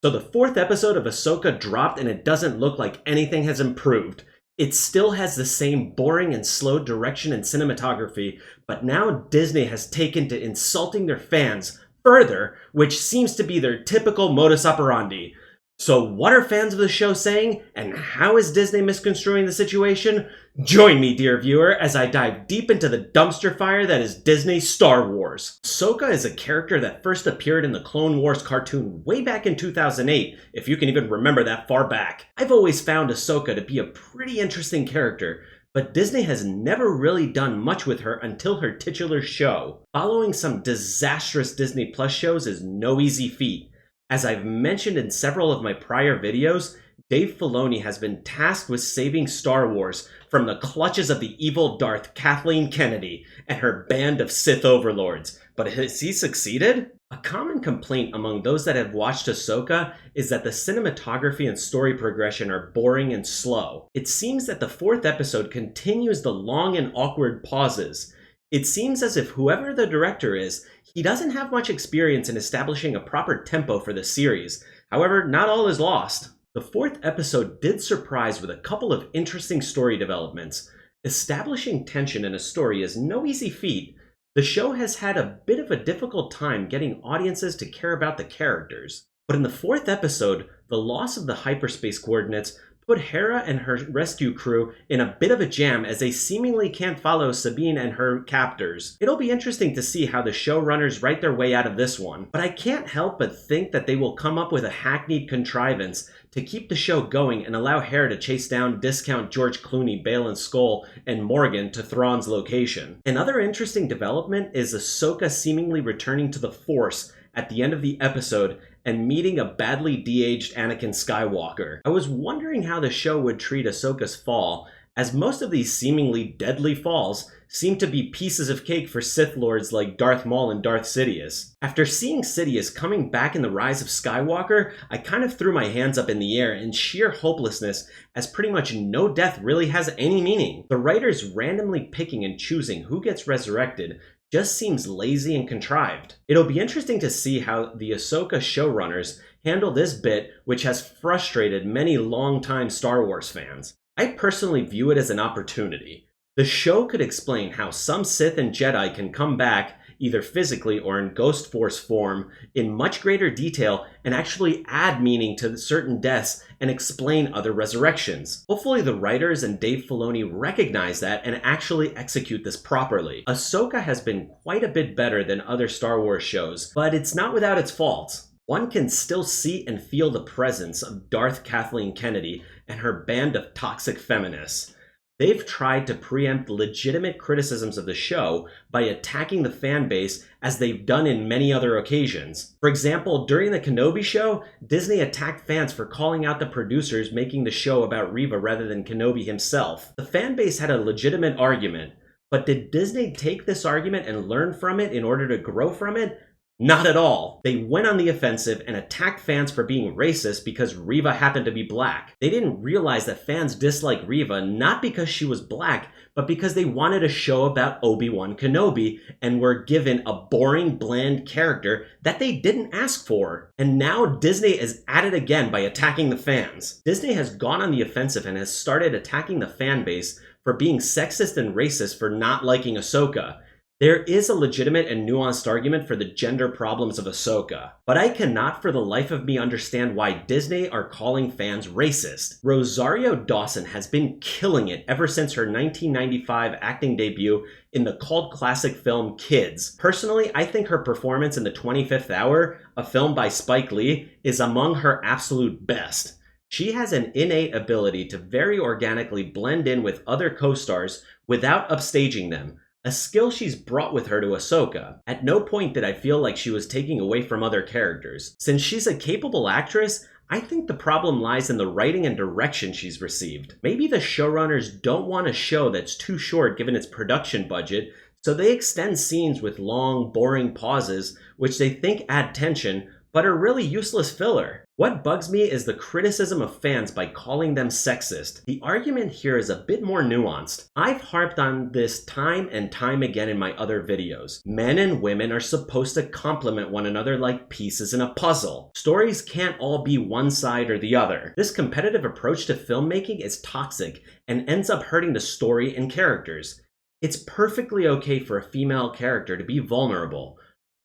So the fourth episode of Ahsoka dropped and it doesn't look like anything has improved. It still has the same boring and slow direction and cinematography, but now Disney has taken to insulting their fans further, which seems to be their typical modus operandi. So what are fans of the show saying, and how is Disney misconstruing the situation? Join me, dear viewer, as I dive deep into the dumpster fire that is Disney Star Wars. Ahsoka is a character that first appeared in the Clone Wars cartoon way back in 2008, if you can even remember that far back. I've always found Ahsoka to be a pretty interesting character, but Disney has never really done much with her until her titular show. Following some disastrous Disney Plus shows is no easy feat. As I've mentioned in several of my prior videos, Dave Filoni has been tasked with saving Star Wars from the clutches of the evil Darth Kathleen Kennedy and her band of Sith overlords. But has he succeeded? A common complaint among those that have watched Ahsoka is that the cinematography and story progression are boring and slow. It seems that the fourth episode continues the long and awkward pauses. It seems as if whoever the director is, he doesn't have much experience in establishing a proper tempo for the series. However, not all is lost. The fourth episode did surprise with a couple of interesting story developments. Establishing tension in a story is no easy feat. The show has had a bit of a difficult time getting audiences to care about the characters. But in the fourth episode, the loss of the hyperspace coordinates put Hera and her rescue crew in a bit of a jam as they seemingly can't follow Sabine and her captors. It'll be interesting to see how the showrunners write their way out of this one, but I can't help but think that they will come up with a hackneyed contrivance to keep the show going and allow Hera to chase down discount George Clooney, Baylan Skoll, and Morgan to Thrawn's location. Another interesting development is Ahsoka seemingly returning to the Force at the end of the episode and meeting a badly de-aged Anakin Skywalker. I was wondering how the show would treat Ahsoka's fall, as most of these seemingly deadly falls seem to be pieces of cake for Sith Lords like Darth Maul and Darth Sidious. After seeing Sidious coming back in The Rise of Skywalker, I kind of threw my hands up in the air in sheer hopelessness, as pretty much no death really has any meaning. The writers randomly picking and choosing who gets resurrected just seems lazy and contrived. It'll be interesting to see how the Ahsoka showrunners handle this bit, which has frustrated many longtime Star Wars fans. I personally view it as an opportunity. The show could explain how some Sith and Jedi can come back, either physically or in Ghost Force form, in much greater detail and actually add meaning to certain deaths and explain other resurrections. Hopefully the writers and Dave Filoni recognize that and actually execute this properly. Ahsoka has been quite a bit better than other Star Wars shows, but it's not without its faults. One can still see and feel the presence of Darth Kathleen Kennedy and her band of toxic feminists. They've tried to preempt legitimate criticisms of the show by attacking the fan base as they've done in many other occasions. For example, during the Kenobi show, Disney attacked fans for calling out the producers making the show about Reva rather than Kenobi himself. The fan base had a legitimate argument, but did Disney take this argument and learn from it in order to grow from it? Not at all. They went on the offensive and attacked fans for being racist because Reva happened to be black. They didn't realize that fans disliked Reva not because she was black, but because they wanted a show about Obi-Wan Kenobi and were given a boring, bland character that they didn't ask for. And now Disney is at it again by attacking the fans. Disney has gone on the offensive and has started attacking the fan base for being sexist and racist for not liking Ahsoka. There is a legitimate and nuanced argument for the gender problems of Ahsoka, but I cannot for the life of me understand why Disney are calling fans racist. Rosario Dawson has been killing it ever since her 1995 acting debut in the cult classic film Kids. Personally, I think her performance in The 25th Hour, a film by Spike Lee, is among her absolute best. She has an innate ability to very organically blend in with other co-stars without upstaging them. A skill she's brought with her to Ahsoka. At no point did I feel like she was taking away from other characters. Since she's a capable actress, I think the problem lies in the writing and direction she's received. Maybe the showrunners don't want a show that's too short given its production budget, so they extend scenes with long, boring pauses, which they think add tension, but are really useless filler. What bugs me is the criticism of fans by calling them sexist. The argument here is a bit more nuanced. I've harped on this time and time again in my other videos. Men and women are supposed to complement one another like pieces in a puzzle. Stories can't all be one side or the other. This competitive approach to filmmaking is toxic and ends up hurting the story and characters. It's perfectly okay for a female character to be vulnerable.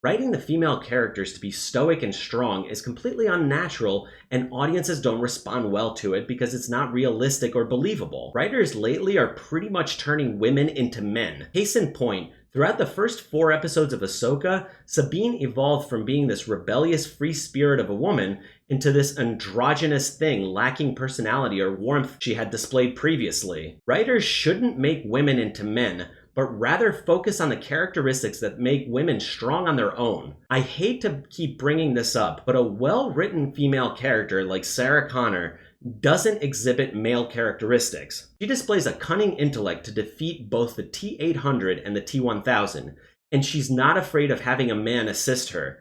Writing the female characters to be stoic and strong is completely unnatural, and audiences don't respond well to it because it's not realistic or believable. Writers lately are pretty much turning women into men. Case in point, throughout the first 4 episodes of Ahsoka, Sabine evolved from being this rebellious free spirit of a woman into this androgynous thing lacking personality or warmth she had displayed previously. Writers shouldn't make women into men, but rather focus on the characteristics that make women strong on their own. I hate to keep bringing this up, but a well-written female character like Sarah Connor doesn't exhibit male characteristics. She displays a cunning intellect to defeat both the T-800 and the T-1000, and she's not afraid of having a man assist her.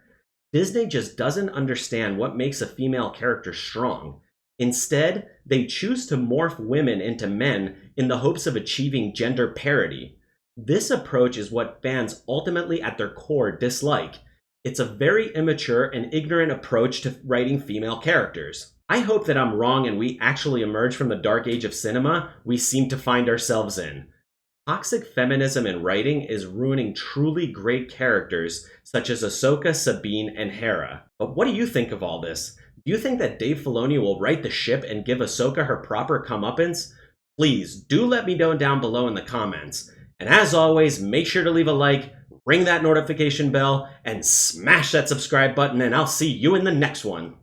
Disney just doesn't understand what makes a female character strong. Instead, they choose to morph women into men in the hopes of achieving gender parity. This approach is what fans ultimately at their core dislike. It's a very immature and ignorant approach to writing female characters. I hope that I'm wrong and we actually emerge from the dark age of cinema we seem to find ourselves in. Toxic feminism in writing is ruining truly great characters such as Ahsoka, Sabine, and Hera. But what do you think of all this? Do you think that Dave Filoni will right the ship and give Ahsoka her proper comeuppance? Please do let me know down below in the comments. And as always, make sure to leave a like, ring that notification bell, and smash that subscribe button, and I'll see you in the next one.